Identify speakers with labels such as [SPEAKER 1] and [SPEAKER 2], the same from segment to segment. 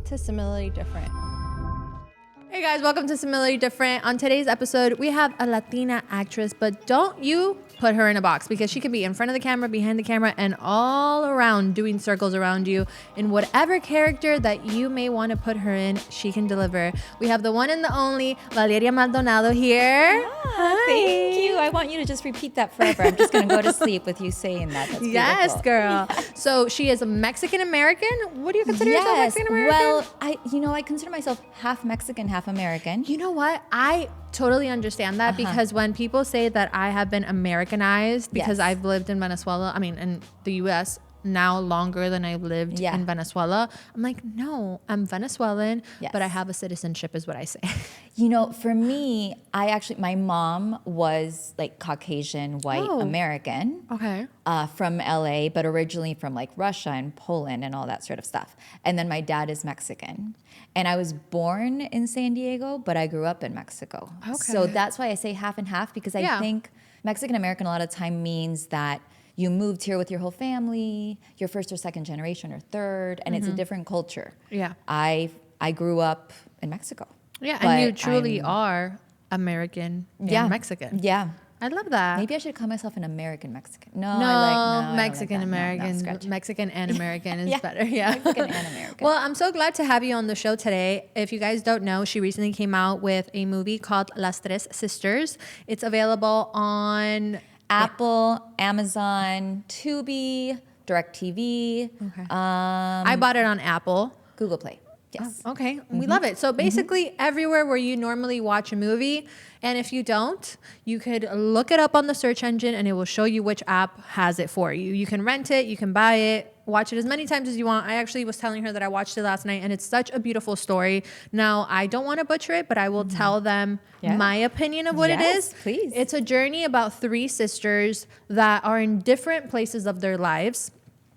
[SPEAKER 1] to Similarly Different. Hey guys, welcome to Similarly Different. On today's episode, we have a Latina actress, but don't you put her in a box because she can be in front of the camera, behind the camera, and all around doing circles around you. In whatever character that you may want to put her in, she can deliver. We have the one and the only Valeria Maldonado here.
[SPEAKER 2] Hi. Thank you. I want you to just repeat that forever. I'm just going to go to sleep with you saying that. That's
[SPEAKER 1] Yes,
[SPEAKER 2] beautiful.
[SPEAKER 1] girl. Yes. So she is a Mexican-American. What do you consider yourself Mexican-American?
[SPEAKER 2] Well, I consider myself half Mexican, half American.
[SPEAKER 1] You know what? I totally understand that because when people say that I have been Americanized because I've lived in Venezuela, in the U.S. now longer than I've lived in Venezuela, I'm like, no, I'm Venezuelan, but I have a citizenship is what I say.
[SPEAKER 2] You know, for me, my mom was like Caucasian, white American.
[SPEAKER 1] Okay.
[SPEAKER 2] From LA, but originally from like Russia and Poland and all that sort of stuff. And then my dad is Mexican. And I was born in San Diego, but I grew up in Mexico. Okay. So that's why I say half and half, because I think Mexican American a lot of time means that you moved here with your whole family, you're first or second generation or third, and it's a different culture. Yeah. I grew up in Mexico.
[SPEAKER 1] Yeah, and you truly are American and Mexican.
[SPEAKER 2] Yeah.
[SPEAKER 1] I love that.
[SPEAKER 2] Maybe I should call myself an American Mexican.
[SPEAKER 1] Mexican American. Mexican and American is better. Yeah.
[SPEAKER 2] Mexican and American.
[SPEAKER 1] Well, I'm so glad to have you on the show today. If you guys don't know, she recently came out with a movie called Las Tres Sisters. It's available on
[SPEAKER 2] Apple, Amazon, Tubi, DirecTV.
[SPEAKER 1] Okay. I bought it on Apple.
[SPEAKER 2] Google Play. Yes.
[SPEAKER 1] Oh, okay. We love it. So basically everywhere where you normally watch a movie, and if you don't, you could look it up on the search engine and it will show you which app has it for you. You can rent it, you can buy it, watch it as many times as you want. I actually was telling her that I watched it last night and it's such a beautiful story. Now, I don't want to butcher it, but I will tell them my opinion of what it is.
[SPEAKER 2] Please.
[SPEAKER 1] It's a journey about three sisters that are in different places of their lives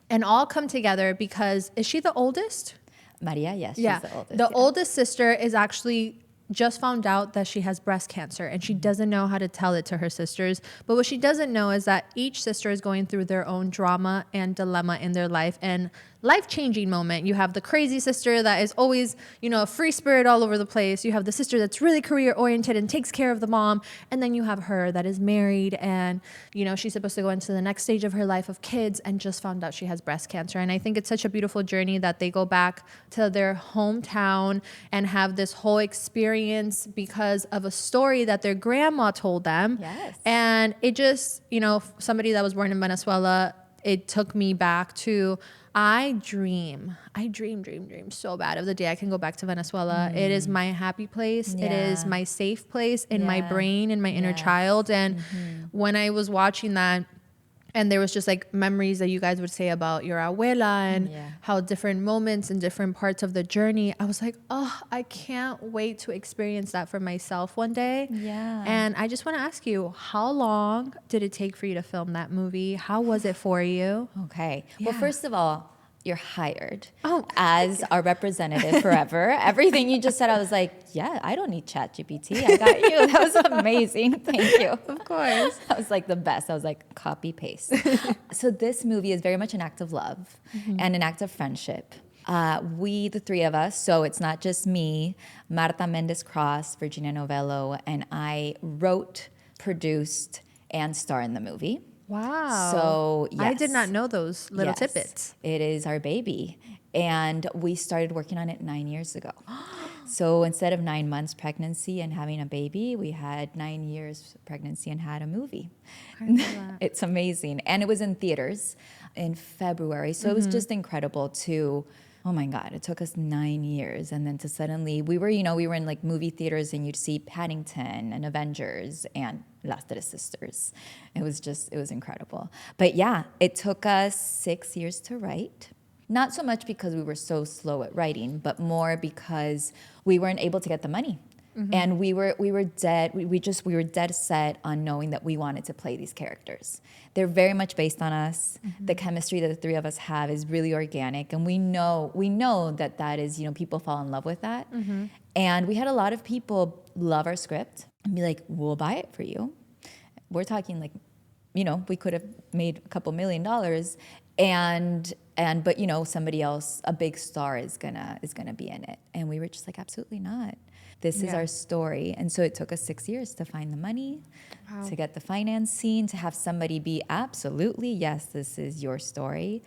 [SPEAKER 1] and all come together because, is she the oldest?
[SPEAKER 2] Maria, yes, she's the oldest.
[SPEAKER 1] The oldest sister is actually just found out that she has breast cancer and she doesn't know how to tell it to her sisters. But what she doesn't know is that each sister is going through their own drama and dilemma in their life and life-changing moment. You have the crazy sister that is always, a free spirit all over the place. You have the sister that's really career-oriented and takes care of the mom. And then you have her that is married and, she's supposed to go into the next stage of her life of kids and just found out she has breast cancer. And I think it's such a beautiful journey that they go back to their hometown and have this whole experience because of a story that their grandma told them.
[SPEAKER 2] Yes.
[SPEAKER 1] And it just, somebody that was born in Venezuela, it took me back to I dream so bad of the day I can go back to Venezuela. It is my happy place. It is my safe place in my brain, in my inner child. And when I was watching that, and there was just like memories that you guys would say about your abuela and how different moments and different parts of the journey, I was like, oh, I can't wait to experience that for myself one day.
[SPEAKER 2] Yeah.
[SPEAKER 1] And I just want to ask you, how long did it take for you to film that movie? How was it for you?
[SPEAKER 2] Okay. Well, first of all, you're hired as our representative forever. Everything you just said, I was like, yeah, I don't need ChatGPT. I got you. That was amazing. Thank you.
[SPEAKER 1] Of course.
[SPEAKER 2] That was like the best. I was like, copy, paste. So this movie is very much an act of love and an act of friendship. We, the three of us, so it's not just me, Marta Mendez-Cross, Virginia Novello, and I wrote, produced, and star in the movie.
[SPEAKER 1] Wow.
[SPEAKER 2] So, yes.
[SPEAKER 1] I did not know those little tidbits.
[SPEAKER 2] It is our baby. And we started working on it 9 years ago. So instead of 9 months pregnancy and having a baby, we had 9 years pregnancy and had a movie.
[SPEAKER 1] I love that.
[SPEAKER 2] It's amazing. And it was in theaters in February. So it was just incredible to, oh my God, it took us 9 years. And then to suddenly, we were in like movie theaters and you'd see Paddington and Avengers and Las Tres Sisters. It was incredible. But yeah, it took us 6 years to write. Not so much because we were so slow at writing, but more because we weren't able to get the money. And we were dead set on knowing that we wanted to play these characters. They're very much based on us. The chemistry that the three of us have is really organic, and we know that is, people fall in love with that. And we had a lot of people love our script and be like, we'll buy it for you. We're talking like, we could have made a couple $1 million. But somebody else, a big star is gonna be in it. And we were just like, absolutely not. This is our story. And so it took us 6 years to find the money, to get the financing, to have somebody be absolutely, yes, this is your story.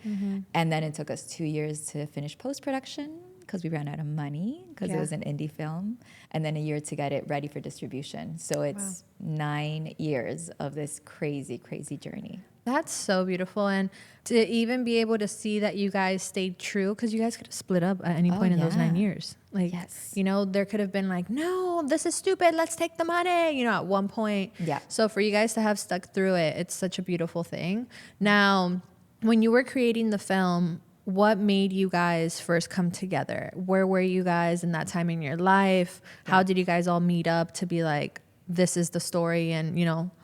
[SPEAKER 2] And then it took us 2 years to finish post-production because we ran out of money because it was an indie film, and then a year to get it ready for distribution. So it's 9 years of this crazy, crazy journey.
[SPEAKER 1] That's so beautiful. And to even be able to see that you guys stayed true, because you guys could have split up at any point in those 9 years. Like, there could have been like, no, this is stupid, let's take the money, at one point.
[SPEAKER 2] Yeah.
[SPEAKER 1] So for you guys to have stuck through it, it's such a beautiful thing. Now, when you were creating the film, what made you guys first come together? Where were you guys in that time in your life? How did you guys all meet up to be like, this is the story, and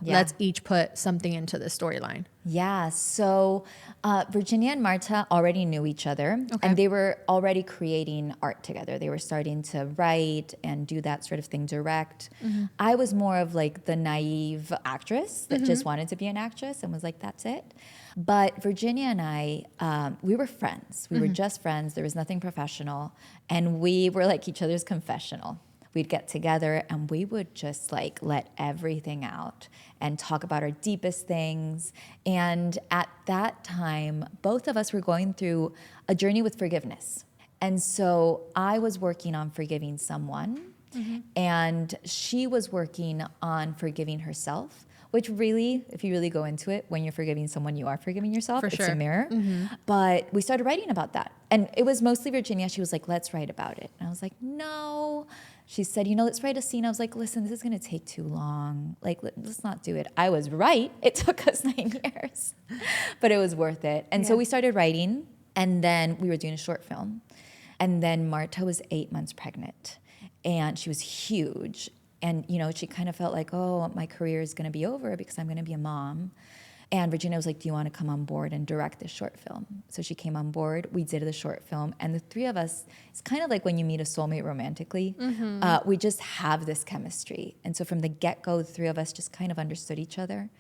[SPEAKER 1] let's each put something into the storyline?
[SPEAKER 2] So Virginia and Marta already knew each other, and they were already creating art together. They were starting to write and do that sort of thing, direct. I was more of like the naive actress that just wanted to be an actress and was like, that's it. But Virginia and I, we were friends. We were just friends. There was nothing professional, and we were like each other's confessional. We'd get together and we would just like let everything out and talk about our deepest things. And at that time, both of us were going through a journey with forgiveness. And so I was working on forgiving someone, and she was working on forgiving herself, which really, if you really go into it, when you're forgiving someone, you are forgiving yourself. It's a mirror. But we started writing about that. And it was mostly Virginia. She was like, let's write about it. And I was like, no. She said, let's write a scene. I was like, listen, this is going to take too long. Like, let's not do it. I was right. It took us 9 years, but it was worth it. And so we started writing, and then we were doing a short film. And then Marta was 8 months pregnant, and she was huge. And, she kind of felt like, oh, my career is going to be over because I'm going to be a mom. And Virginia was like, do you want to come on board and direct this short film? So she came on board. We did the short film. And the three of us, it's kind of like when you meet a soulmate romantically. We just have this chemistry. And so from the get-go, the three of us just kind of understood each other.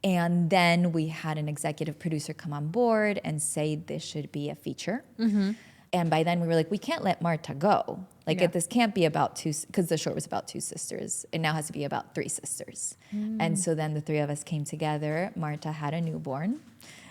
[SPEAKER 2] And then we had an executive producer come on board and say this should be a feature. And by then we were like, we can't let Marta go. Like this can't be about two, because the short was about two sisters. It now has to be about three sisters. And so then the three of us came together. Marta had a newborn.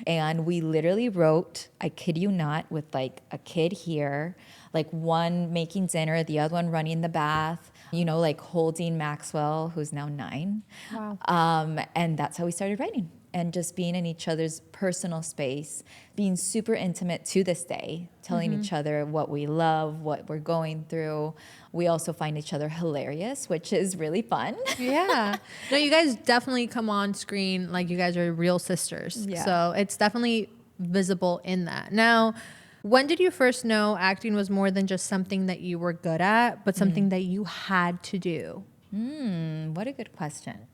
[SPEAKER 2] And we literally wrote, I kid you not, with like a kid here, like one making dinner, the other one running the bath, like holding Maxwell, who's now 9.
[SPEAKER 1] Wow.
[SPEAKER 2] And that's how we started writing. And just being in each other's personal space, being super intimate to this day, telling each other what we love, what we're going through. We also find each other hilarious, which is really fun.
[SPEAKER 1] Yeah. No, you guys definitely come on screen like you guys are real sisters. Yeah. So it's definitely visible in that. Now, when did you first know acting was more than just something that you were good at, but something that you had to do?
[SPEAKER 2] What a good question.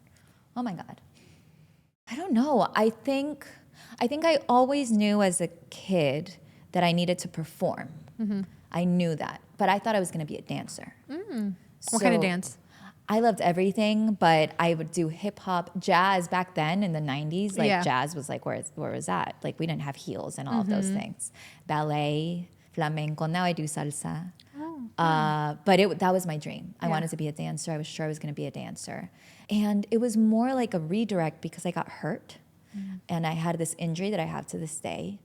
[SPEAKER 2] Oh my God. I don't know. I think I always knew as a kid that I needed to perform. I knew that, but I thought I was going to be a dancer.
[SPEAKER 1] What kind of dance?
[SPEAKER 2] I loved everything, but I would do hip hop, jazz back then in the 90s. Like jazz was like where was that? Like we didn't have heels and all of those things. Ballet, flamenco. Now I do salsa. But that was my dream. I wanted to be a dancer. I was sure I was going to be a dancer. And it was more like a redirect because I got hurt. And I had this injury that I have to this day.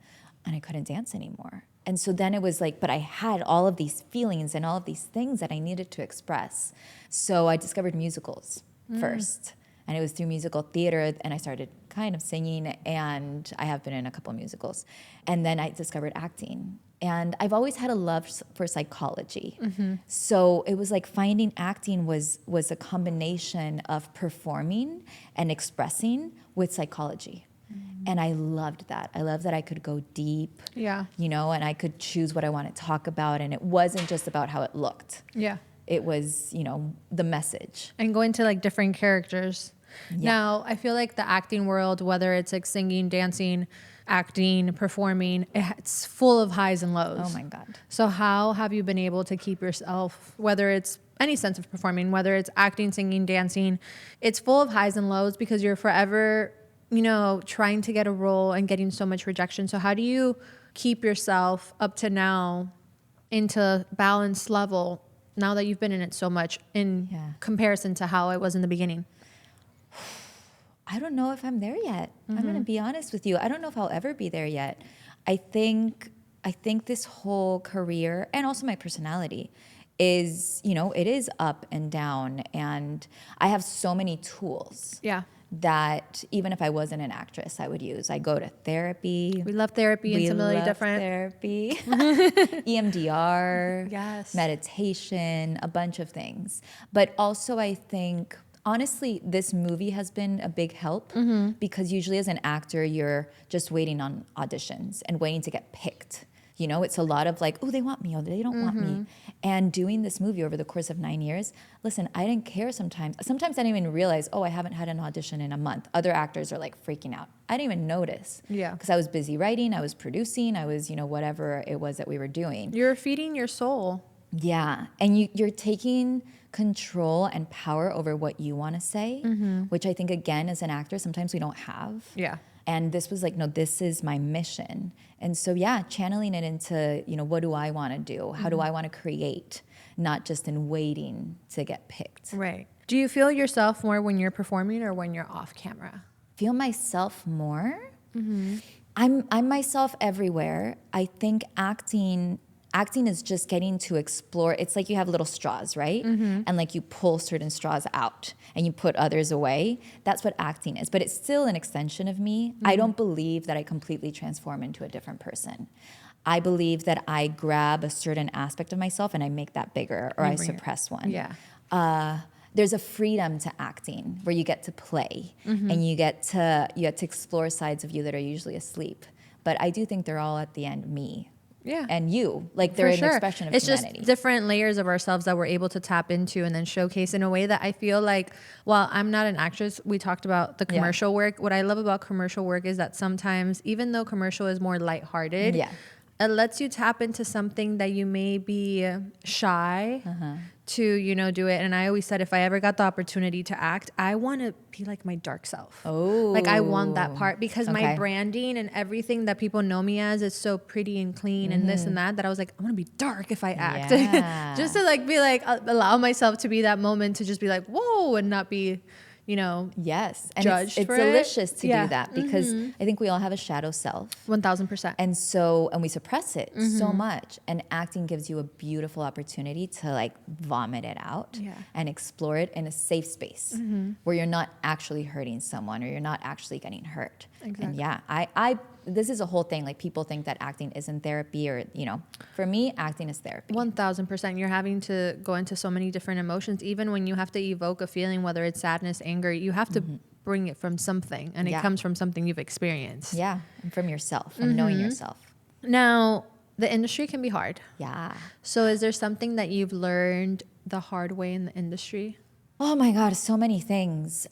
[SPEAKER 2] And I couldn't dance anymore. And so then it was like, but I had all of these feelings and all of these things that I needed to express. So I discovered musicals first. And it was through musical theater, and I started kind of singing, and I have been in a couple of musicals. And then I discovered acting. And I've always had a love for psychology. So it was like finding acting was a combination of performing and expressing with psychology. And I loved that. I loved that I could go deep, and I could choose what I want to talk about. And it wasn't just about how it looked. Yeah. It was, the message.
[SPEAKER 1] And going to like different characters. Yeah. Now, I feel like the acting world, whether it's like singing, dancing, acting, performing, it's full of highs and lows.
[SPEAKER 2] Oh my God.
[SPEAKER 1] So how have you been able to keep yourself, whether it's any sense of performing, whether it's acting, singing, dancing, it's full of highs and lows because you're forever, trying to get a role and getting so much rejection. So how do you keep yourself up to now into balanced level now that you've been in it so much in comparison to how it was in the beginning?
[SPEAKER 2] I don't know if I'm there yet. I'm going to be honest with you. I don't know if I'll ever be there yet. I think this whole career and also my personality is, it is up and down, and I have so many tools.
[SPEAKER 1] Yeah.
[SPEAKER 2] That even if I wasn't an actress, I would use. I go to therapy.
[SPEAKER 1] We love therapy. It's really different.
[SPEAKER 2] Therapy, EMDR,
[SPEAKER 1] yes,
[SPEAKER 2] meditation, a bunch of things. But also, I think honestly, this movie has been a big help because usually as an actor, you're just waiting on auditions and waiting to get picked. It's a lot of like, oh, they want me, or they don't want me. And doing this movie over the course of 9 years, listen, I didn't care sometimes. Sometimes I didn't even realize, I haven't had an audition in a month. Other actors are like freaking out. I didn't even notice.
[SPEAKER 1] Yeah.
[SPEAKER 2] Because I was busy writing, I was producing, I was, whatever it was that we were doing.
[SPEAKER 1] You're feeding your soul.
[SPEAKER 2] Yeah. And you're taking control and power over what you want to say, which I think, again, as an actor, sometimes we don't have.
[SPEAKER 1] Yeah.
[SPEAKER 2] And this was like, no, this is my mission. And so, channeling it into, what do I want to do? How do I want to create? Not just in waiting to get picked.
[SPEAKER 1] Right. Do you feel yourself more when you're performing or when you're off camera?
[SPEAKER 2] Feel myself more? I'm myself everywhere. I think acting is just getting to explore. It's like you have little straws, right? And like you pull certain straws out and you put others away. That's what acting is. But it's still an extension of me. I don't believe that I completely transform into a different person. I believe that I grab a certain aspect of myself and I make that bigger, or I suppress one.
[SPEAKER 1] Yeah.
[SPEAKER 2] There's a freedom to acting where you get to play and you get to explore sides of you that are usually asleep. But I do think they're all at the end me.
[SPEAKER 1] Yeah.
[SPEAKER 2] And you, like they're an expression of humanity.
[SPEAKER 1] It's just different layers of ourselves that we're able to tap into and then showcase in a way that I feel like, while I'm not an actress, we talked about the commercial work. What I love about commercial work is that sometimes, even though commercial is more lighthearted, it lets you tap into something that you may be shy to, do it. And I always said, if I ever got the opportunity to act, I want to be like my dark self.
[SPEAKER 2] Oh.
[SPEAKER 1] Like I want that part because my branding and everything that people know me as is so pretty and clean and this and that I was like, I want to be dark if I act.
[SPEAKER 2] Yeah.
[SPEAKER 1] Just to like be like, allow myself to be that moment to just be like, whoa, and not be,
[SPEAKER 2] yes. And
[SPEAKER 1] judged
[SPEAKER 2] it's
[SPEAKER 1] for
[SPEAKER 2] delicious
[SPEAKER 1] it.
[SPEAKER 2] to do that because I think we all have a shadow self.
[SPEAKER 1] 1000%.
[SPEAKER 2] And we suppress it so much. And acting gives you a beautiful opportunity to like vomit it out and explore it in a safe space where you're not actually hurting someone or you're not actually getting hurt.
[SPEAKER 1] Exactly.
[SPEAKER 2] And this is a whole thing. Like people think that acting isn't therapy or, for me, acting is therapy.
[SPEAKER 1] 1000%. You're having to go into so many different emotions. Even when you have to evoke a feeling, whether it's sadness, anger, you have to bring it from something. And it comes from something you've experienced.
[SPEAKER 2] Yeah. And from yourself, from knowing yourself.
[SPEAKER 1] Now, the industry can be hard.
[SPEAKER 2] Yeah.
[SPEAKER 1] So is there something that you've learned the hard way in the industry?
[SPEAKER 2] Oh my God, so many things.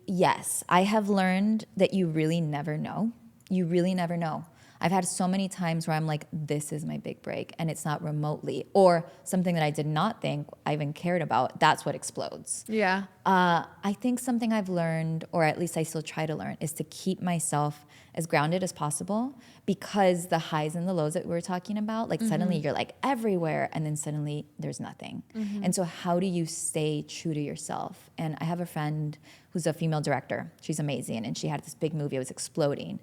[SPEAKER 2] Yes, I have learned that you really never know. You really never know. I've had so many times where I'm like, this is my big break, and it's not remotely. Or something that I did not think I even cared about, that's what explodes.
[SPEAKER 1] Yeah.
[SPEAKER 2] I think something I've learned, or at least I still try to learn, is to keep myself as grounded as possible, because the highs and the lows that we were talking about, like suddenly you're like everywhere and then suddenly there's nothing. And so how do you stay true to yourself? And I have a friend who's a female director. She's amazing. And she had this big movie, it was exploding.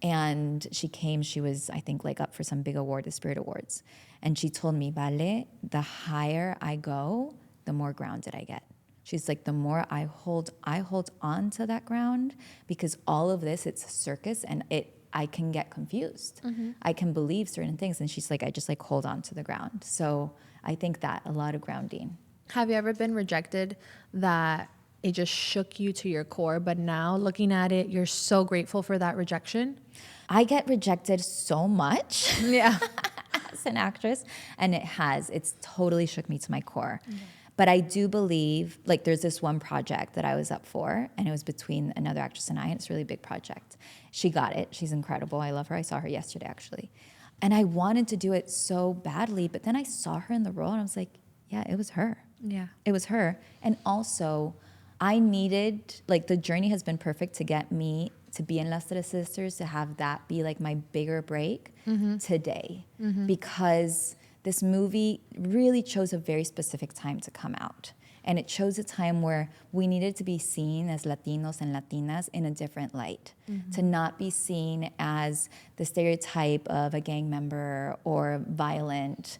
[SPEAKER 2] And she was, I think, like up for some big award, the Spirit Awards. And she told me, Vale, the higher I go, the more grounded I get. She's like, the more I hold on to that ground, because all of this, it's a circus, and I can get confused. I can believe certain things. And she's like, I just like hold on to the ground. So I think that a lot of grounding.
[SPEAKER 1] Have you ever been rejected that it just shook you to your core, but now looking at it, you're so grateful for that rejection?
[SPEAKER 2] I get rejected so much.
[SPEAKER 1] Yeah.
[SPEAKER 2] As an actress, and it's totally shook me to my core. But I do believe, like, there's this one project that I was up for, and it was between another actress and I, and it's a really big project. She got it. She's incredible. I love her. I saw her yesterday, actually. And I wanted to do it so badly, but then I saw her in the role, and I was like, yeah, it was her.
[SPEAKER 1] Yeah.
[SPEAKER 2] It was her. And also, I needed, like, the journey has been perfect to get me to be in Las Tres Sisters, to have that be like my bigger break today. Because this movie really chose a very specific time to come out. And it chose a time where we needed to be seen as Latinos and Latinas in a different light, to not be seen as the stereotype of a gang member or violent.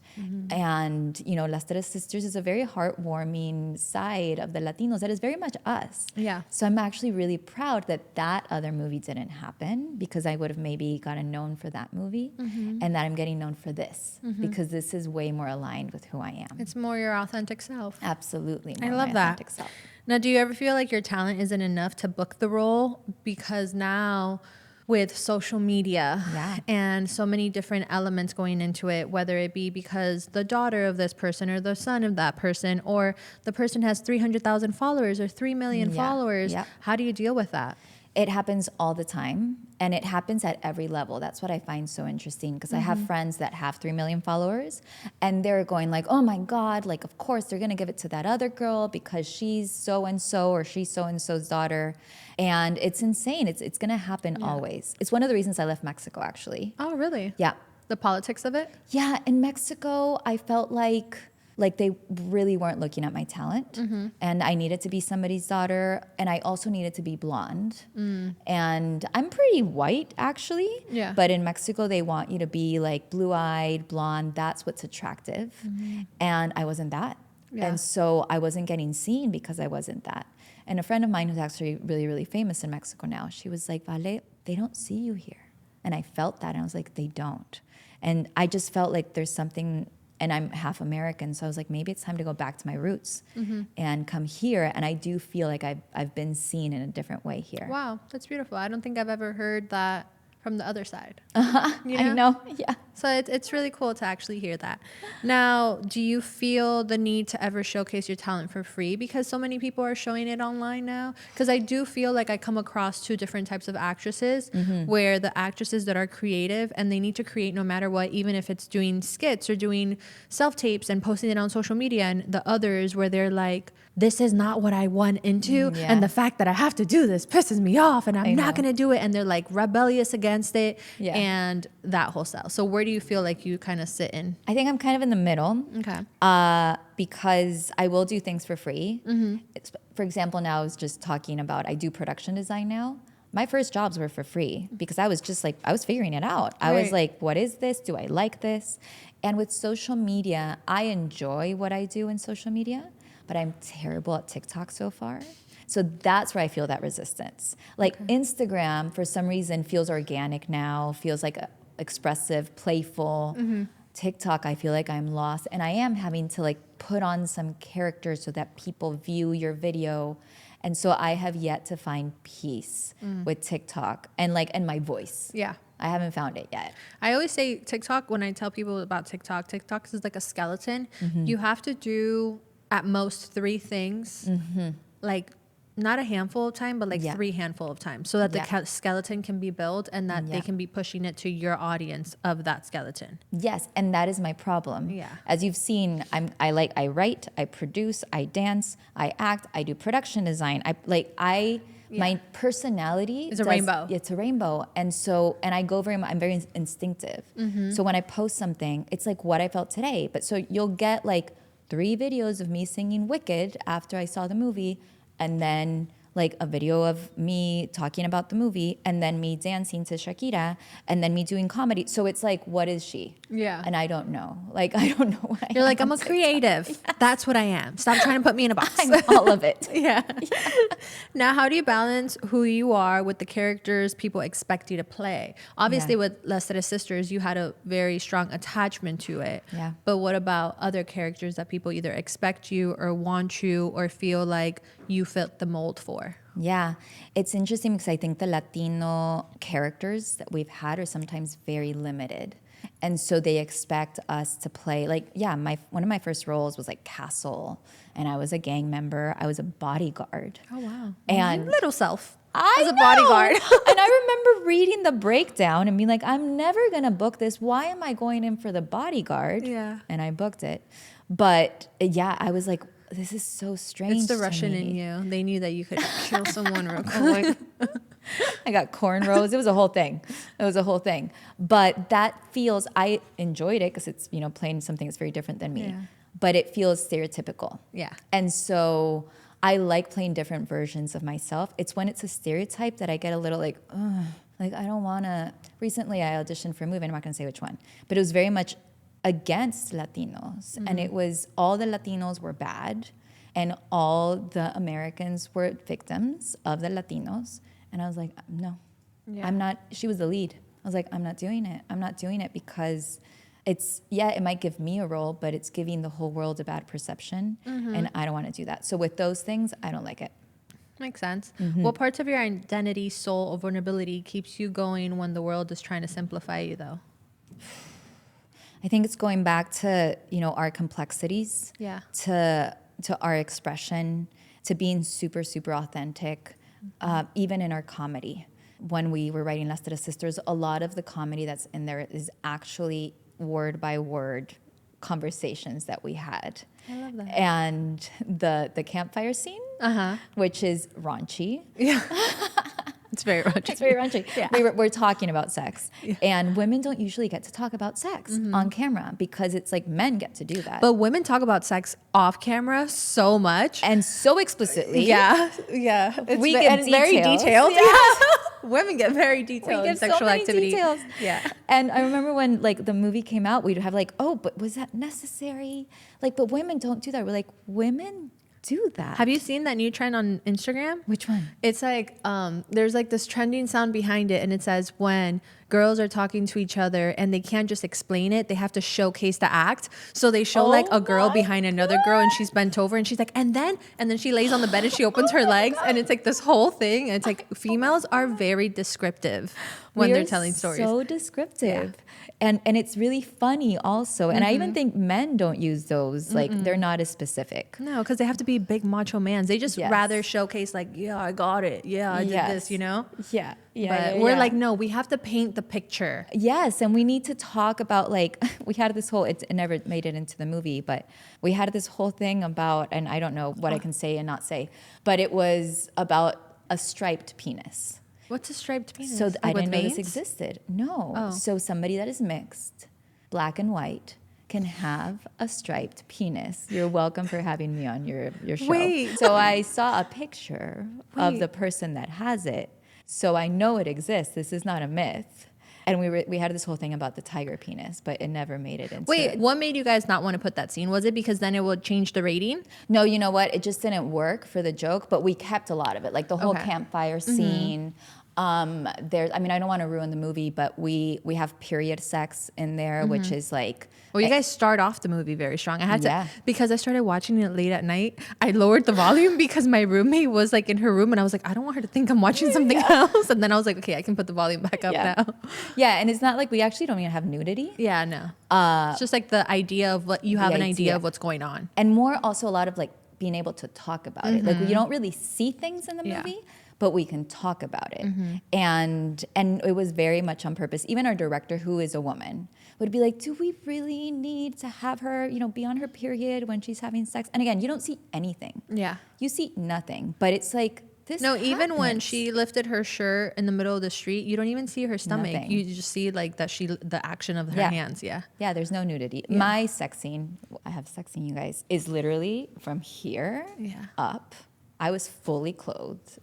[SPEAKER 2] And, you know, Las Tres Sisters is a very heartwarming side of the Latinos that is very much us.
[SPEAKER 1] Yeah.
[SPEAKER 2] So I'm actually really proud that that other movie didn't happen, because I would have maybe gotten known for that movie, and that I'm getting known for this, because this is way more aligned with who I am.
[SPEAKER 1] It's more your authentic self.
[SPEAKER 2] Absolutely.
[SPEAKER 1] I love that.
[SPEAKER 2] Self.
[SPEAKER 1] Now, do you ever feel like your talent isn't enough to book the role? Because now with social media and so many different elements going into it, whether it be because the daughter of this person or the son of that person, or the person has 300,000 followers or 3 million followers, how do you deal with that?
[SPEAKER 2] It happens all the time, and it happens at every level. That's what I find so interesting, because I have friends that have 3 million followers, and they're going like, oh my God, like, of course they're gonna give it to that other girl because she's so-and-so, or she's so-and-so's daughter. And it's insane. It's gonna happen always. It's one of the reasons I left Mexico, actually.
[SPEAKER 1] Oh, really?
[SPEAKER 2] Yeah.
[SPEAKER 1] The politics of it?
[SPEAKER 2] Yeah, in Mexico, I felt like they really weren't looking at my talent, and I needed to be somebody's daughter, and I also needed to be blonde. And I'm pretty white, actually.
[SPEAKER 1] Yeah.
[SPEAKER 2] But in Mexico, they want you to be like blue-eyed, blonde. That's what's attractive. And I wasn't that.
[SPEAKER 1] Yeah.
[SPEAKER 2] And so I wasn't getting seen because I wasn't that. And a friend of mine who's actually really, really famous in Mexico now, she was like, Vale, they don't see you here. And I felt that, and I was like, they don't. And I just felt like there's something. And I'm half American, so I was like, maybe it's time to go back to my roots and come here. And I do feel like I've been seen in a different way here.
[SPEAKER 1] Wow, that's beautiful. I don't think I've ever heard that from the other side. You
[SPEAKER 2] I know, yeah.
[SPEAKER 1] So it's really cool to actually hear that. Now, do you feel the need to ever showcase your talent for free? Because so many people are showing it online now. Because I do feel like I come across two different types of actresses, where the actresses that are creative and they need to create no matter what, even if it's doing skits or doing self-tapes and posting it on social media, and the others where they're like, this is not what I want into, and the fact that I have to do this pisses me off, and I'm not going to do it, and they're like rebellious against it, and that whole style. So where do you feel like you kind of sit in?
[SPEAKER 2] I think I'm kind of in the middle.
[SPEAKER 1] Okay.
[SPEAKER 2] Because I will do things for free. For example, now I was just talking about, I do production design now. My first jobs were for free, because I was just like, I was figuring it out. I was like, what is this? Do I like this? And with social media, I enjoy what I do in social media, but I'm terrible at TikTok so far. So that's where I feel that resistance. Like Instagram, for some reason, feels organic now, feels like expressive, playful. TikTok, I feel like I'm lost, and I am having to like put on some characters so that people view your video. And so I have yet to find peace with TikTok and my voice.
[SPEAKER 1] Yeah.
[SPEAKER 2] I haven't found it yet.
[SPEAKER 1] I always say TikTok, when I tell people about TikTok is like a skeleton. You have to do at most 3 things, like not a handful of time, but like 3 handful of time, so that the skeleton can be built, and that they can be pushing it to your audience of that skeleton.
[SPEAKER 2] Yes, and that is my problem.
[SPEAKER 1] Yeah.
[SPEAKER 2] As you've seen, I write, I produce, I dance, I act, I do production design. My personality
[SPEAKER 1] is a rainbow.
[SPEAKER 2] It's a rainbow. And I go I'm very instinctive. So when I post something, it's like what I felt today. But so you'll get like 3 videos of me singing Wicked after I saw the movie, and then like a video of me talking about the movie, and then me dancing to Shakira, and then me doing comedy. So it's like, what is she?
[SPEAKER 1] Yeah.
[SPEAKER 2] And I don't know. Like, I don't know what I am.
[SPEAKER 1] You're like, I'm a creative. Yes. That's what I am. Stop trying to put me in a box.
[SPEAKER 2] I'm all of it.
[SPEAKER 1] Yeah. Now, how do you balance who you are with the characters people expect you to play? Obviously, with Las Tres Sisters, you had a very strong attachment to it.
[SPEAKER 2] Yeah.
[SPEAKER 1] But what about other characters that people either expect you or want you or feel like you fit the mold for?
[SPEAKER 2] Yeah, it's interesting because I think the Latino characters that we've had are sometimes very limited. And so they expect us to play, like, one of my first roles was like Castle, and I was a gang member. I was a bodyguard.
[SPEAKER 1] Oh, wow.
[SPEAKER 2] And
[SPEAKER 1] little self.
[SPEAKER 2] As a bodyguard. And I remember reading the breakdown and being like, I'm never going to book this. Why am I going in for the bodyguard?
[SPEAKER 1] Yeah.
[SPEAKER 2] And I booked it. But yeah, I was like, this is so strange.
[SPEAKER 1] It's the
[SPEAKER 2] to
[SPEAKER 1] Russian
[SPEAKER 2] me.
[SPEAKER 1] in you. They knew that you could kill someone real quick.
[SPEAKER 2] I got cornrows. It was a whole thing. But that feels, I enjoyed it because it's, playing something that's very different than me.
[SPEAKER 1] Yeah.
[SPEAKER 2] But it feels stereotypical.
[SPEAKER 1] Yeah.
[SPEAKER 2] And so I like playing different versions of myself. It's when it's a stereotype that I get a little like, ugh. Like, I don't want to. Recently, I auditioned for a movie. I'm not going to say which one. But it was very much against Latinos. And it was all the Latinos were bad. And all the Americans were victims of the Latinos. And I was like, no, I'm not. She was the lead. I was like, I'm not doing it. I'm not doing it because it might give me a role, but it's giving the whole world a bad perception. And I don't want to do that. So with those things, I don't like it.
[SPEAKER 1] Makes sense. What parts of your identity, soul, or vulnerability keeps you going when the world is trying to simplify you, though?
[SPEAKER 2] I think it's going back to, our complexities.
[SPEAKER 1] Yeah.
[SPEAKER 2] To our expression, to being super, super authentic, even in our comedy. When we were writing Las Tres Sisters, a lot of the comedy that's in there is actually word by word conversations that we had.
[SPEAKER 1] I love that.
[SPEAKER 2] And the campfire scene, which is raunchy.
[SPEAKER 1] Yeah. It's very raunchy.
[SPEAKER 2] It's very raunchy.
[SPEAKER 1] Yeah.
[SPEAKER 2] We're talking about sex. Yeah. And women don't usually get to talk about sex on camera because it's like men get to do that.
[SPEAKER 1] But women talk about sex off camera so much.
[SPEAKER 2] And so explicitly.
[SPEAKER 1] Yeah.
[SPEAKER 2] We get
[SPEAKER 1] very
[SPEAKER 2] details.
[SPEAKER 1] detailed.
[SPEAKER 2] Yeah.
[SPEAKER 1] Women get very detailed in sexual activity.
[SPEAKER 2] Details.
[SPEAKER 1] Yeah.
[SPEAKER 2] And I remember when the movie came out, we'd have but was that necessary? But women don't do that. We're like, women do that.
[SPEAKER 1] Have you seen that new trend on Instagram?
[SPEAKER 2] Which one?
[SPEAKER 1] It's like there's this trending sound behind it, and it says when girls are talking to each other and they can't just explain it, they have to showcase the act. So they show a girl behind another girl, and she's bent over, and she's like, and then she lays on the bed and she opens her legs, and it's like this whole thing. And it's like females are very descriptive when they're telling stories.
[SPEAKER 2] So descriptive. Yeah. And it's really funny also. And I even think men don't use those. They're not as specific.
[SPEAKER 1] No, because they have to be big macho mans. They just rather showcase yeah, I got it. Yeah, I did this,
[SPEAKER 2] Yeah.
[SPEAKER 1] But we're like, no, we have to paint the picture.
[SPEAKER 2] Yes, and we need to talk about we had this whole, it never made it into the movie, but we had this whole thing about, and I don't know what I can say and not say, but it was about a striped penis.
[SPEAKER 1] What's a striped penis?
[SPEAKER 2] So I didn't know
[SPEAKER 1] veins?
[SPEAKER 2] this existed. No.
[SPEAKER 1] Oh.
[SPEAKER 2] So somebody that is mixed, black and white, can have a striped penis. You're welcome for having me on your show.
[SPEAKER 1] Wait.
[SPEAKER 2] So I saw a picture of the person that has it. So I know it exists. This is not a myth. And we had this whole thing about the tiger penis, but it never made it into
[SPEAKER 1] Wait, what made you guys not want to put that scene? Was it because then it would change the rating?
[SPEAKER 2] No, you know what? It just didn't work for the joke, but we kept a lot of it. The whole campfire scene. I don't want to ruin the movie, but we have period sex in there, which is
[SPEAKER 1] Well, you guys start off the movie very strong. I had to, because I started watching it late at night, I lowered the volume because my roommate was in her room, and I was like, I don't want her to think I'm watching something else. And then I was like, okay, I can put the volume back up now.
[SPEAKER 2] Yeah, and it's not we actually don't even have nudity.
[SPEAKER 1] Yeah, no. It's just the idea of what you have an idea of what's going on.
[SPEAKER 2] And more also a lot of being able to talk about it. You don't really see things in the movie. But we can talk about it. And it was very much on purpose. Even our director, who is a woman, would be like, do we really need to have her, be on her period when she's having sex? And again, you don't see anything.
[SPEAKER 1] Yeah.
[SPEAKER 2] You see nothing. But it's this
[SPEAKER 1] No,
[SPEAKER 2] happens.
[SPEAKER 1] even when she lifted her shirt in the middle of the street, you don't even see her stomach.
[SPEAKER 2] Nothing.
[SPEAKER 1] You just see the action of her hands. Yeah.
[SPEAKER 2] Yeah, there's no nudity. Yeah. My sex scene, I have a sex scene, you guys, is literally from here up. I was fully clothed.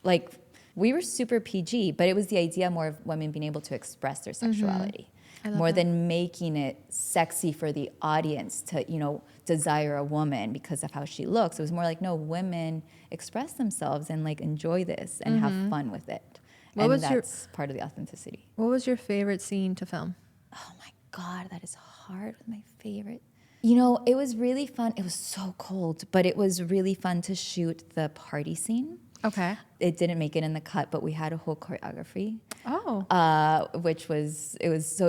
[SPEAKER 2] We were super PG, but it was the idea more of women being able to express their sexuality more than making it sexy for the audience to, desire a woman because of how she looks. It was more no, women express themselves and enjoy this and have fun with it. That's part of the authenticity.
[SPEAKER 1] What was your favorite scene to film?
[SPEAKER 2] Oh my God, that is hard. My favorite. It was really fun. It was so cold, but it was really fun to shoot the party scene.
[SPEAKER 1] Okay.
[SPEAKER 2] It didn't make it in the cut, but we had a whole choreography.
[SPEAKER 1] Oh.
[SPEAKER 2] Which was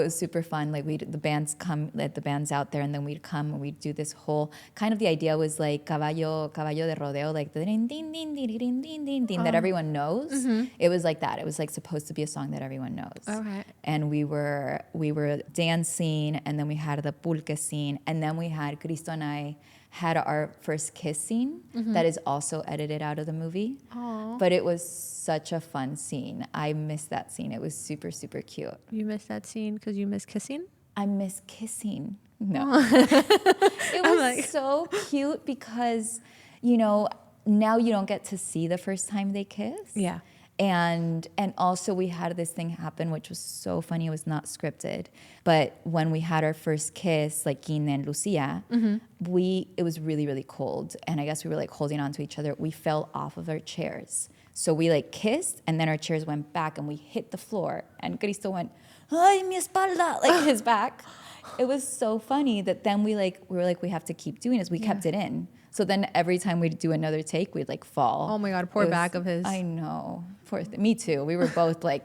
[SPEAKER 2] super fun. The band's out there, and then we'd come and we'd do this whole kind of, the idea was caballo de rodeo, the ding ding ding ding ding ding ding ding that everyone knows. It was like that. It was supposed to be a song that everyone knows.
[SPEAKER 1] Okay.
[SPEAKER 2] And we were dancing, and then we had the pulque scene, and then we had Cristo and I had our first kiss scene that is also edited out of the movie.
[SPEAKER 1] Aw.
[SPEAKER 2] But it was such a fun scene. I missed that scene. It was super, super cute.
[SPEAKER 1] You missed that scene because you miss kissing?
[SPEAKER 2] I miss kissing. No. It was
[SPEAKER 1] like-
[SPEAKER 2] so cute because, you know, now you don't get to see the first time they kiss.
[SPEAKER 1] Yeah.
[SPEAKER 2] And also we had this thing happen, which was so funny. It was not scripted. But when we had our first kiss, like Gina and Lucia, it was really, really cold. And I guess we were like holding on to each other. We fell off of our chairs. So we like kissed and then our chairs went back and we hit the floor. And Cristo went, ay, mi espalda, like his back. It was so funny that then we were like, we have to keep doing this. We kept it in. So then every time we'd do another take, we'd like fall.
[SPEAKER 1] Oh my God, poor back of his.
[SPEAKER 2] I know. Me too. We were both like,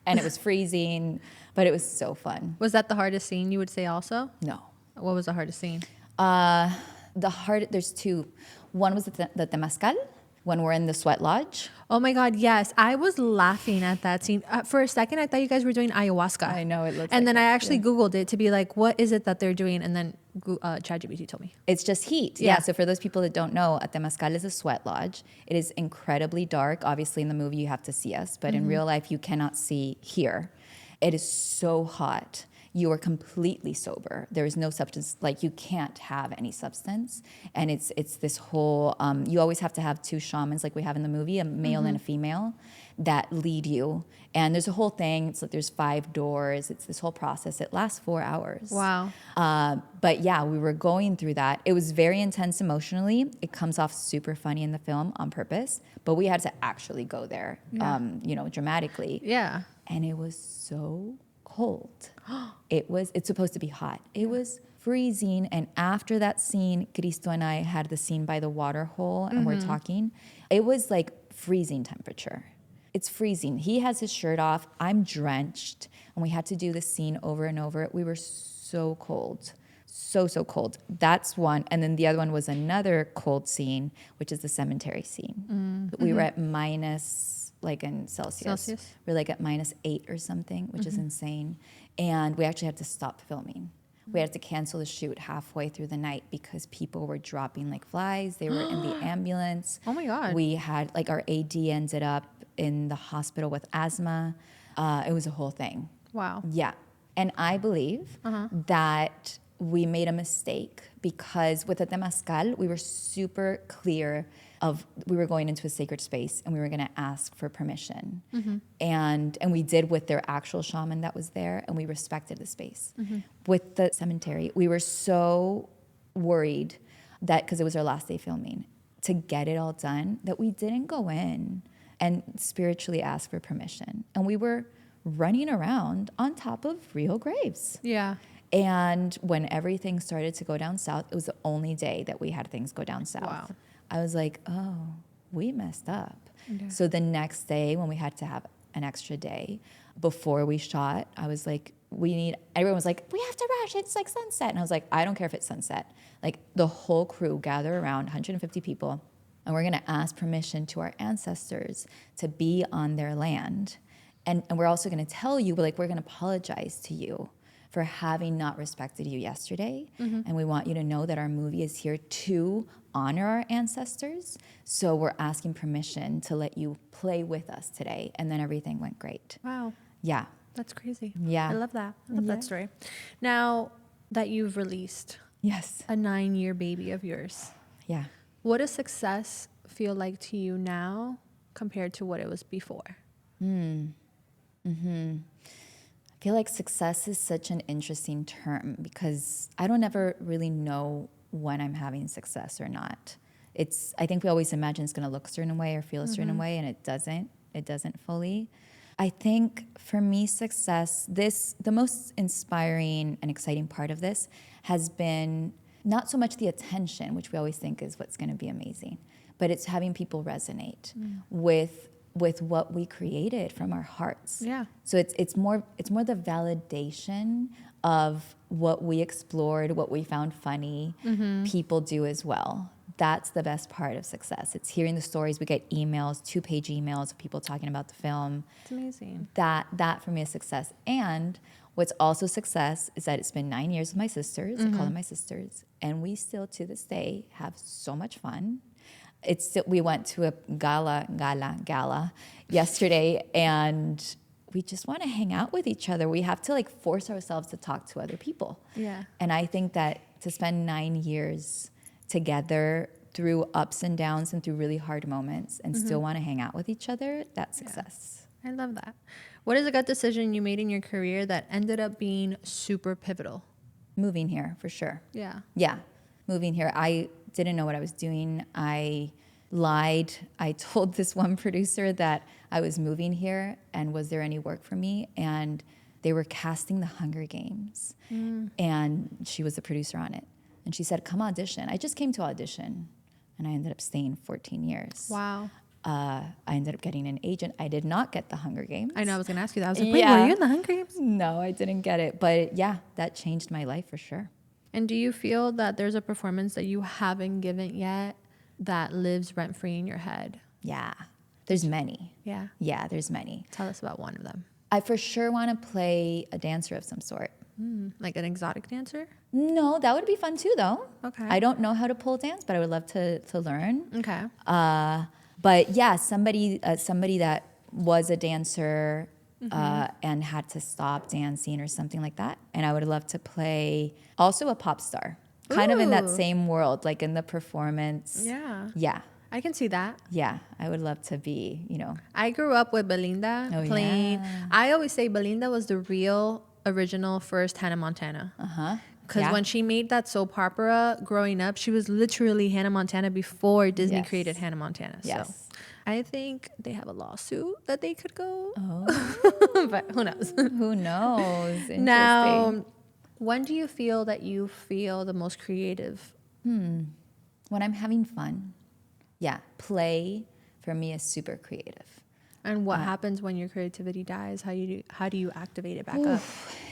[SPEAKER 2] and it was freezing, but it was so fun.
[SPEAKER 1] Was that the hardest scene you would say also?
[SPEAKER 2] No.
[SPEAKER 1] What was the hardest scene?
[SPEAKER 2] There's two. One was the Temazcal, when we're in the sweat lodge.
[SPEAKER 1] Oh my God, yes. I was laughing at that scene. For a second, I thought you guys were doing ayahuasca.
[SPEAKER 2] I know, it looks
[SPEAKER 1] And
[SPEAKER 2] like
[SPEAKER 1] then I
[SPEAKER 2] that,
[SPEAKER 1] actually Googled it to be like, what is it that they're doing? And then ChatGPT told me.
[SPEAKER 2] It's just heat.
[SPEAKER 1] Yeah.
[SPEAKER 2] Yeah. So for those people that don't know, a Temazcal is a sweat lodge. It is incredibly dark. Obviously, in the movie, you have to see us, but in real life, you cannot see here. It is so hot. You are completely sober. There is no substance, like you can't have any substance. And it's this whole, you always have to have two shamans like we have in the movie, a male and a female, that lead you. And there's a whole thing. It's like there's 5 doors. It's this whole process. It lasts 4 hours.
[SPEAKER 1] Wow.
[SPEAKER 2] But yeah, we were going through that. It was very intense emotionally. It comes off super funny in the film on purpose, but we had to actually go there, dramatically.
[SPEAKER 1] Yeah.
[SPEAKER 2] And it was so cold. It's supposed to be hot. It was freezing. And after that scene, Cristo and I had the scene by the water hole and we're talking. It was like freezing temperature. It's freezing. He has his shirt off. I'm drenched. And we had to do the scene over and over. We were so cold. So cold. That's one. And then the other one was another cold scene, which is the cemetery scene. We were at minus, like in Celsius. We're like at -8 or something, which is insane. And we actually had to stop filming. We had to cancel the shoot halfway through the night because people were dropping like flies. They were in the ambulance.
[SPEAKER 1] Oh my God.
[SPEAKER 2] We had like our AD ended up in the hospital with asthma. It was a whole thing.
[SPEAKER 1] Wow.
[SPEAKER 2] Yeah. And I believe that we made a mistake because with the Temazcal, we were super clear we were going into a sacred space and we were going to ask for permission. And we did with their actual shaman that was there, and we respected the space. With the cemetery, we were so worried that, because it was our last day filming, to get it all done, that we didn't go in and spiritually ask for permission. And we were running around on top of real graves.
[SPEAKER 1] Yeah.
[SPEAKER 2] And when everything started to go down south, it was the only day that we had things go down south.
[SPEAKER 1] Wow.
[SPEAKER 2] I was like, oh, we messed up.
[SPEAKER 1] Yeah.
[SPEAKER 2] So the next day, when we had to have an extra day before we shot, I was like, everyone was like, we have to rush. It's like sunset. And I was like, I don't care if it's sunset. Like the whole crew gather around, 150 people, and we're going to ask permission to our ancestors to be on their land. And we're also going to tell you, we're going to apologize to you for having not respected you yesterday. And we want you to know that our movie is here to honor our ancestors. So we're asking permission to let you play with us today. And then everything went great.
[SPEAKER 1] Wow.
[SPEAKER 2] Yeah.
[SPEAKER 1] That's crazy.
[SPEAKER 2] Yeah.
[SPEAKER 1] I love that. I love that story. Now that you've released
[SPEAKER 2] Yes.
[SPEAKER 1] a 9-year baby of yours,
[SPEAKER 2] Yeah.
[SPEAKER 1] what does success feel like to you now compared to what it was before?
[SPEAKER 2] I feel like success is such an interesting term because I don't ever really know when I'm having success or not. I think we always imagine it's going to look a certain way or feel a certain way, and it doesn't. It doesn't fully. I think for me, success, the most inspiring and exciting part of this has been not so much the attention, which we always think is what's going to be amazing, but it's having people resonate with what we created from our hearts.
[SPEAKER 1] Yeah.
[SPEAKER 2] So it's more the validation of what we explored, what we found funny, people do as well. That's the best part of success. It's hearing the stories. We get emails, 2-page emails of people talking about the film.
[SPEAKER 1] It's amazing.
[SPEAKER 2] That for me is success. And What's also success is that it's been 9 years with my sisters. I call them my sisters. And we still, to this day, have so much fun. We went to a gala yesterday, and we just want to hang out with each other. We have to like force ourselves to talk to other people.
[SPEAKER 1] Yeah.
[SPEAKER 2] And I think that to spend 9 years together through ups and downs and through really hard moments and still want to hang out with each other, that's success.
[SPEAKER 1] I love that. What is a gut decision you made in your career that ended up being super pivotal?
[SPEAKER 2] Moving here, for sure.
[SPEAKER 1] Yeah.
[SPEAKER 2] Yeah, moving here. I didn't know what I was doing. I lied. I told this one producer that I was moving here and was there any work for me? And they were casting the Hunger Games. And she was the producer on it. And she said, come audition. I just came to audition. And I ended up staying 14 years.
[SPEAKER 1] Wow.
[SPEAKER 2] I ended up getting an agent. I did not get the Hunger Games.
[SPEAKER 1] I know, I was going to ask you that. I was like, wait, were you in the Hunger Games?
[SPEAKER 2] No, I didn't get it. But yeah, that changed my life for sure.
[SPEAKER 1] And do you feel that there's a performance that you haven't given yet that lives rent-free in your head?
[SPEAKER 2] Yeah, there's many.
[SPEAKER 1] Yeah.
[SPEAKER 2] Yeah, there's many.
[SPEAKER 1] Tell us about one of them.
[SPEAKER 2] I for sure want to play a dancer of some sort.
[SPEAKER 1] Like an exotic dancer?
[SPEAKER 2] No, that would be fun too, though.
[SPEAKER 1] Okay.
[SPEAKER 2] I don't know how to pole dance, but I would love to learn.
[SPEAKER 1] Okay.
[SPEAKER 2] But yeah, somebody that was a dancer and had to stop dancing or something like that. And I would love to play also a pop star, kind of in that same world, like in the performance.
[SPEAKER 1] Yeah.
[SPEAKER 2] Yeah.
[SPEAKER 1] I can see that.
[SPEAKER 2] Yeah. I would love to be,
[SPEAKER 1] I grew up with Belinda playing.
[SPEAKER 2] Yeah.
[SPEAKER 1] I always say Belinda was the real original first Hannah Montana. Because when she made that soap opera growing up, she was literally Hannah Montana before Disney created Hannah Montana.
[SPEAKER 2] Yes.
[SPEAKER 1] So I think they have a lawsuit that they could go. Oh. But who knows?
[SPEAKER 2] Who knows? Interesting.
[SPEAKER 1] Now, when do you feel that you feel the most creative?
[SPEAKER 2] When I'm having fun. Yeah. Play for me is super creative.
[SPEAKER 1] And what happens when your creativity dies? How do you activate it back up?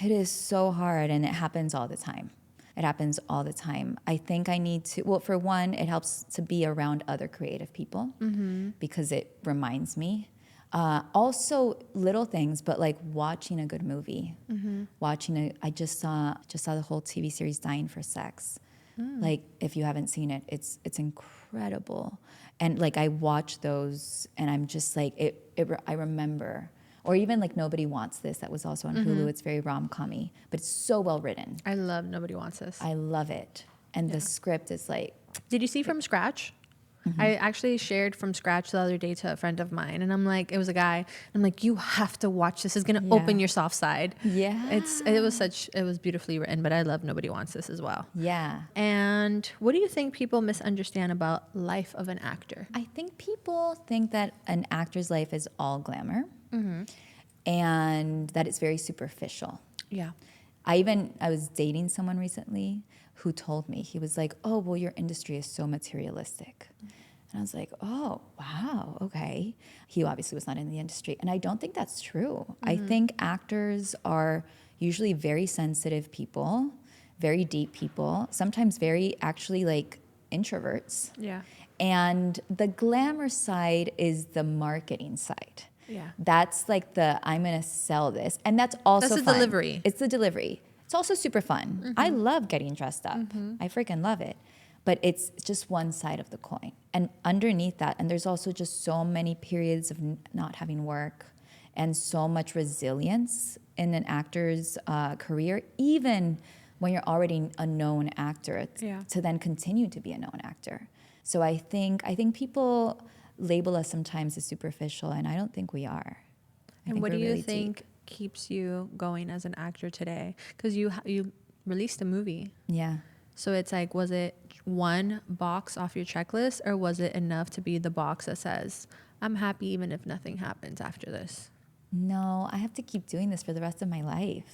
[SPEAKER 2] It is so hard, and it happens all the time. It happens all the time. I think I need to, well, for one, it helps to be around other creative people because it reminds me. Also, little things, but like watching a good movie. I just saw the whole TV series Dying for Sex. Like, if you haven't seen it, it's incredible. And like, I watch those and I'm just like, I remember, or even like Nobody Wants This, that was also on Hulu. It's very rom-com-y, but it's so well written.
[SPEAKER 1] I love Nobody Wants This.
[SPEAKER 2] I love it. And the script is like...
[SPEAKER 1] Did you see From Scratch? I actually shared From Scratch the other day to a friend of mine, and I'm like, it was a guy. I'm like, you have to watch this. It's gonna open your soft side.
[SPEAKER 2] Yeah.
[SPEAKER 1] It was beautifully written, but I love Nobody Wants This as well.
[SPEAKER 2] Yeah.
[SPEAKER 1] And what do you think people misunderstand about life of an actor?
[SPEAKER 2] I think people think that an actor's life is all glamour and that it's very superficial.
[SPEAKER 1] Yeah.
[SPEAKER 2] I was dating someone recently who told me, he was like, oh, well, your industry is so materialistic. And I was like, oh, wow, okay. He obviously was not in the industry. And I don't think that's true. I think actors are usually very sensitive people, very deep people, sometimes very actually like introverts.
[SPEAKER 1] Yeah.
[SPEAKER 2] And the glamour side is the marketing side.
[SPEAKER 1] Yeah.
[SPEAKER 2] That's like I'm going to sell this. And that's also
[SPEAKER 1] That's the
[SPEAKER 2] fun.
[SPEAKER 1] delivery.
[SPEAKER 2] It's the delivery. It's also super fun. I love getting dressed up. I freaking love it. But it's just one side of the coin. And underneath that, and there's also just so many periods of not having work and so much resilience in an actor's career, even when you're already a known actor, to then continue to be a known actor. So I think people label us sometimes as superficial, and I don't think we are.
[SPEAKER 1] And what do you think keeps you going as an actor today? Because you released a movie.
[SPEAKER 2] Yeah.
[SPEAKER 1] So it's like, was it one box off your checklist, or was it enough to be the box that says, I'm happy even if nothing happens after this?
[SPEAKER 2] No, I have to keep doing this for the rest of my life.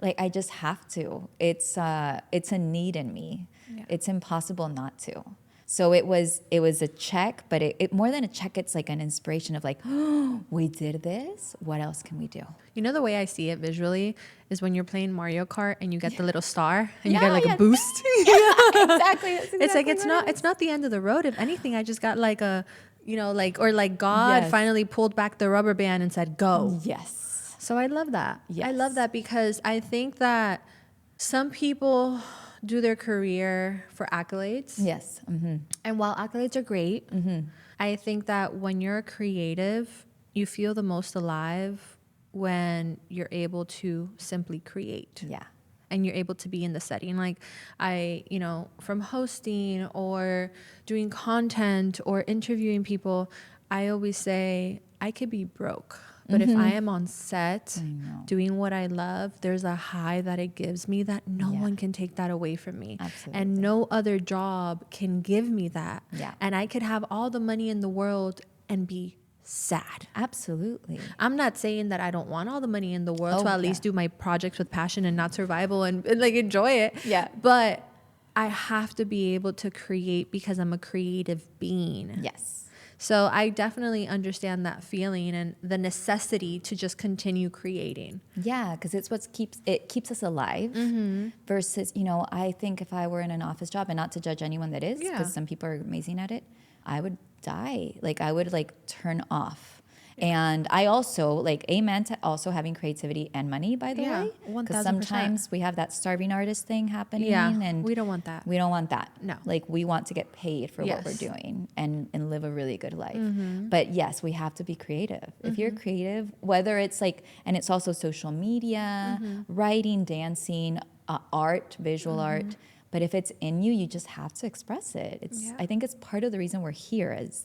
[SPEAKER 2] Like, I just have to. It's a need in me. Yeah. It's impossible not to. So it was a check, but it more than a check, it's like an inspiration of like, oh, we did this. What else can we do?
[SPEAKER 1] You know, the way I see it visually is when you're playing Mario Kart and you get the little star and you get like a boost.
[SPEAKER 2] Exactly.
[SPEAKER 1] It's like, it's not the end of the road. If anything, I just got like a, or like God finally pulled back the rubber band and said, go.
[SPEAKER 2] Yes.
[SPEAKER 1] So I love that. I love
[SPEAKER 2] Yes.
[SPEAKER 1] that because I think that some people do their career for accolades.
[SPEAKER 2] Yes. Mm-hmm.
[SPEAKER 1] And while accolades are great, I think that when you're a creative, you feel the most alive when you're able to simply create.
[SPEAKER 2] Yeah.
[SPEAKER 1] And you're able to be in the setting. Like from hosting or doing content or interviewing people, I always say I could be broke. But if I am on set doing what I love, there's a high that it gives me that no one can take that away from me.
[SPEAKER 2] Absolutely.
[SPEAKER 1] And no other job can give me that.
[SPEAKER 2] Yeah.
[SPEAKER 1] And I could have all the money in the world and be sad.
[SPEAKER 2] Absolutely.
[SPEAKER 1] I'm not saying that I don't want all the money in the world to at least
[SPEAKER 2] yeah.
[SPEAKER 1] do my projects with passion and not survival and like enjoy it.
[SPEAKER 2] Yeah.
[SPEAKER 1] But I have to be able to create because I'm a creative being.
[SPEAKER 2] Yes.
[SPEAKER 1] So I definitely understand that feeling and the necessity to just continue creating.
[SPEAKER 2] Yeah, because it's what keeps us alive. Versus, I think if I were in an office job, and not to judge anyone that is, because some people are amazing at it, I would die. Like I would turn off. And I also amen to also having creativity and money, by the way,
[SPEAKER 1] 1000%.
[SPEAKER 2] because sometimes we have that starving artist thing happening, and
[SPEAKER 1] we don't want that.
[SPEAKER 2] We don't want that.
[SPEAKER 1] No.
[SPEAKER 2] We want to get paid for what we're doing and live a really good life. But yes, we have to be creative. If you're creative, whether it's and it's also social media, writing, dancing, art, visual art. But if it's in you, you just have to express it. I think it's part of the reason we're here is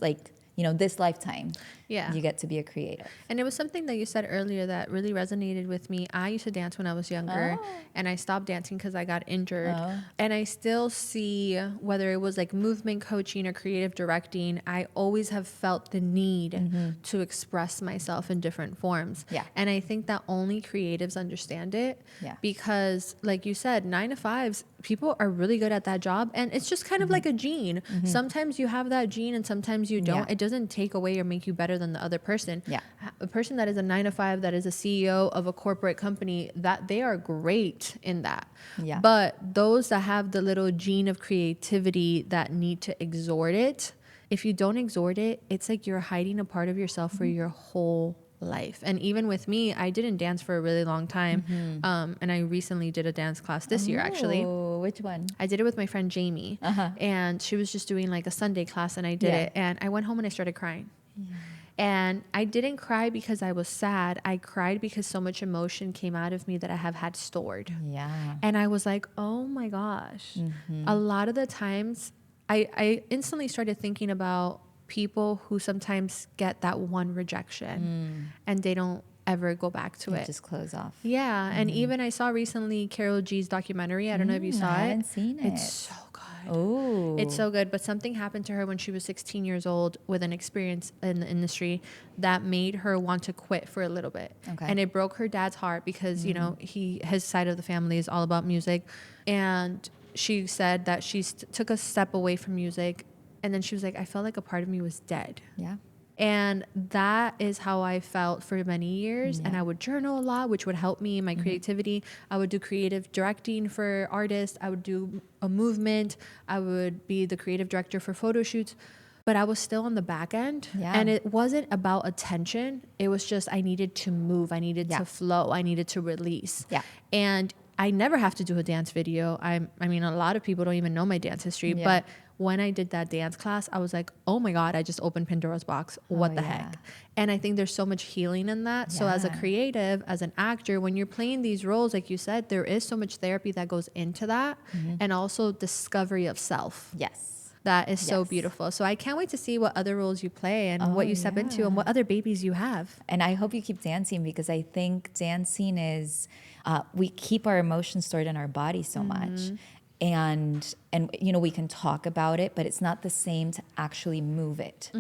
[SPEAKER 2] this lifetime.
[SPEAKER 1] Yeah.
[SPEAKER 2] You get to be a creative.
[SPEAKER 1] And it was something that you said earlier that really resonated with me. I used to dance when I was younger and I stopped dancing because I got injured. And I still see, whether it was movement coaching or creative directing, I always have felt the need to express myself in different forms.
[SPEAKER 2] Yeah.
[SPEAKER 1] And I think that only creatives understand it.
[SPEAKER 2] Yeah.
[SPEAKER 1] Because like you said, 9 to 5s, people are really good at that job. And it's just kind of like a gene. Sometimes you have that gene and sometimes you don't.
[SPEAKER 2] Yeah.
[SPEAKER 1] It doesn't take away or make you better than the other person.
[SPEAKER 2] Yeah.
[SPEAKER 1] A person that is a 9 to 5, that is a CEO of a corporate company, that they are great in that.
[SPEAKER 2] Yeah.
[SPEAKER 1] But those that have the little gene of creativity that need to exhort it, if you don't exhort it, it's like you're hiding a part of yourself for your whole life. And even with me, I didn't dance for a really long time. And I recently did a dance class this year, actually.
[SPEAKER 2] Oh, which one?
[SPEAKER 1] I did it with my friend Jamie, and she was just doing a Sunday class, and I did it. And I went home and I started crying. Yeah. And I didn't cry because I was sad. I cried because so much emotion came out of me that I have had stored.
[SPEAKER 2] Yeah.
[SPEAKER 1] And I was like, oh my gosh. A lot of the times I instantly started thinking about people who sometimes get that one rejection and they don't ever go back to it.
[SPEAKER 2] Just close off.
[SPEAKER 1] Yeah. And even I saw recently Carol G's documentary. I don't know if you saw it.
[SPEAKER 2] I haven't seen it.
[SPEAKER 1] It's so good.
[SPEAKER 2] Oh.
[SPEAKER 1] It's so good. But something happened to her when she was 16 years old with an experience in the industry that made her want to quit for a little bit.
[SPEAKER 2] Okay.
[SPEAKER 1] And it broke her dad's heart because, his side of the family is all about music. And she said that she took a step away from music. And then she was like, I felt like a part of me was dead.
[SPEAKER 2] Yeah.
[SPEAKER 1] And that is how I felt for many years.
[SPEAKER 2] Yeah.
[SPEAKER 1] And I would journal a lot, which would help me in my creativity. I would do creative directing for artists. I would do a movement. I would be the creative director for photo shoots. But I was still on the back end.
[SPEAKER 2] Yeah.
[SPEAKER 1] And it wasn't about attention. It was just I needed to move. I needed to flow. I needed to release.
[SPEAKER 2] Yeah.
[SPEAKER 1] And I never have to do a dance video. I mean, a lot of people don't even know my dance history.
[SPEAKER 2] Yeah.
[SPEAKER 1] But when I did that dance class, I was like, oh my God, I just opened Pandora's box. What the heck? And I think there's so much healing in that. So as a creative, as an actor, when you're playing these roles, like you said, there is so much therapy that goes into that and also discovery of self.
[SPEAKER 2] Yes.
[SPEAKER 1] That is so beautiful. So I can't wait to see what other roles you play and what you step into and what other babies you have.
[SPEAKER 2] And I hope you keep dancing because I think dancing is, we keep our emotions stored in our body so much. And we can talk about it, but it's not the same to actually move it.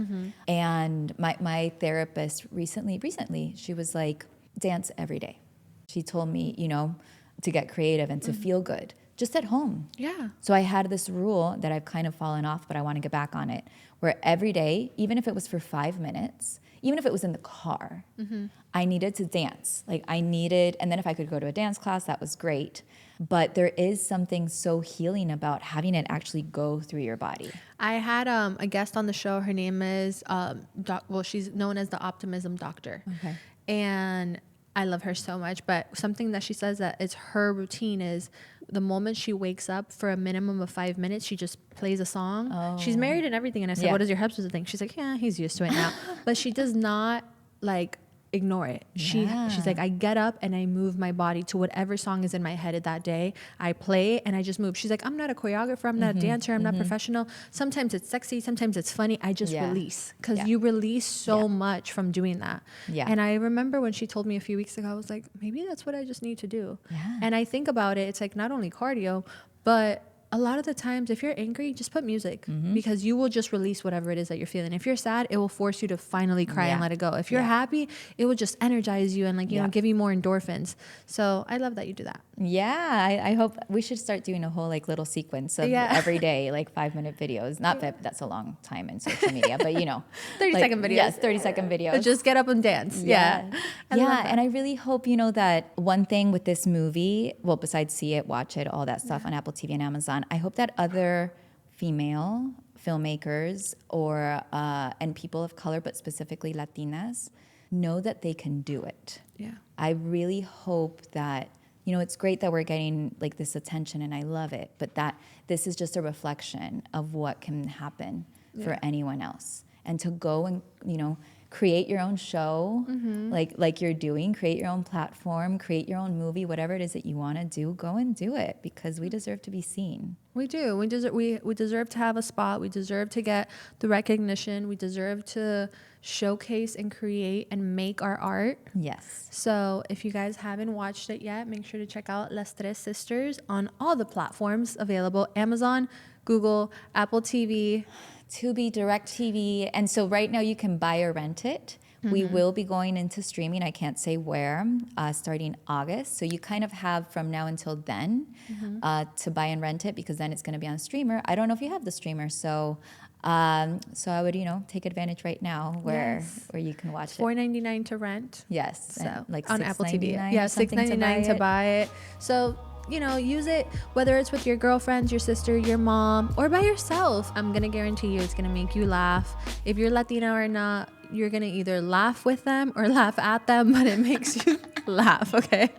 [SPEAKER 2] And my therapist recently, she was like, dance every day. She told me, to get creative and to feel good, just at home.
[SPEAKER 1] Yeah.
[SPEAKER 2] So I had this rule that I've kind of fallen off, but I want to get back on it, where every day, even if it was for 5 minutes, even if it was in the car, I needed to dance. And then if I could go to a dance class, that was great. But there is something so healing about having it actually go through your body.
[SPEAKER 1] I had a guest on the show. Her name is, she's known as the Optimism Doctor.
[SPEAKER 2] Okay.
[SPEAKER 1] And I love her so much. But something that she says that it's her routine is the moment she wakes up, for a minimum of 5 minutes, she just plays a song. She's married and everything. And I said,
[SPEAKER 2] Yeah.
[SPEAKER 1] what does your husband think? She's like, yeah, he's used to it now. But she does not like ignore it. She's like, I get up and I move my body to whatever song is in my head at that day. I play and I just move. She's like, I'm not a choreographer, I'm not a dancer, I'm not professional. Sometimes it's sexy, sometimes it's funny. I just release, because you release so much from doing that. And I remember when she told me a few weeks ago, I was like, maybe that's what I just need to do. And I think about it, it's like not only cardio, but a lot of the times, if you're angry, just put music, because you will just release whatever it is that you're feeling. If you're sad, it will force you to finally cry and let it go. If you're happy, it will just energize you and like, you know, give you more endorphins. So I love that you do that.
[SPEAKER 2] Yeah, I hope we should start doing a whole like little sequence of every day, like 5-minute videos. Not that that's a long time in social media, but you know,
[SPEAKER 1] 30-second videos.
[SPEAKER 2] Yes, 30-second videos.
[SPEAKER 1] Just get up and dance. Yeah.
[SPEAKER 2] And I really hope, you know, that one thing with this movie, well, besides see it, watch it, all that stuff on Apple TV and Amazon, I hope that other female filmmakers or and people of color, but specifically Latinas, know that they can do it.
[SPEAKER 1] Yeah.
[SPEAKER 2] I really hope that, you know, it's great that we're getting like this attention and I love it, but that this is just a reflection of what can happen for anyone else. And to go and, you know, create your own show, like you're doing, create your own platform, create your own movie, whatever it is that you want to do, go and do it, because we deserve to be seen.
[SPEAKER 1] We do. We deserve to have a spot. We deserve to get the recognition. We deserve to showcase and create and make our art.
[SPEAKER 2] Yes.
[SPEAKER 1] So if you guys haven't watched it yet, make sure to check out Las Tres Sisters on all the platforms available: Amazon, Google, Apple TV,
[SPEAKER 2] Tubi, DirecTV. And so right now you can buy or rent it. We will be going into streaming. I can't say where, starting August. So you kind of have from now until then to buy and rent it, because then it's going to be on streamer. I don't know if you have the streamer. So I would, you know, take advantage right now where you can watch it.
[SPEAKER 1] $4.99 to rent.
[SPEAKER 2] Yes.
[SPEAKER 1] So
[SPEAKER 2] like
[SPEAKER 1] on Apple TV.
[SPEAKER 2] Yeah,
[SPEAKER 1] $6.99 to buy it. So, you know, use it, whether it's with your girlfriends, your sister, your mom, or by yourself. I'm going to guarantee you it's going to make you laugh. If you're Latina or not, you're going to either laugh with them or laugh at them, but it makes you laugh, okay?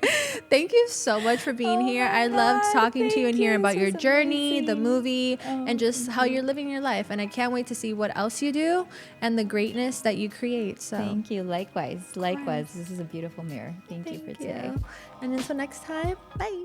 [SPEAKER 1] Thank you so much for being here. I loved talking to you and hearing about your journey, the movie, and just how you're living your life. And I can't wait to see what else you do and the greatness that you create. So
[SPEAKER 2] thank you. Likewise. This is a beautiful mirror. Thank you for today.
[SPEAKER 1] And until next time, bye.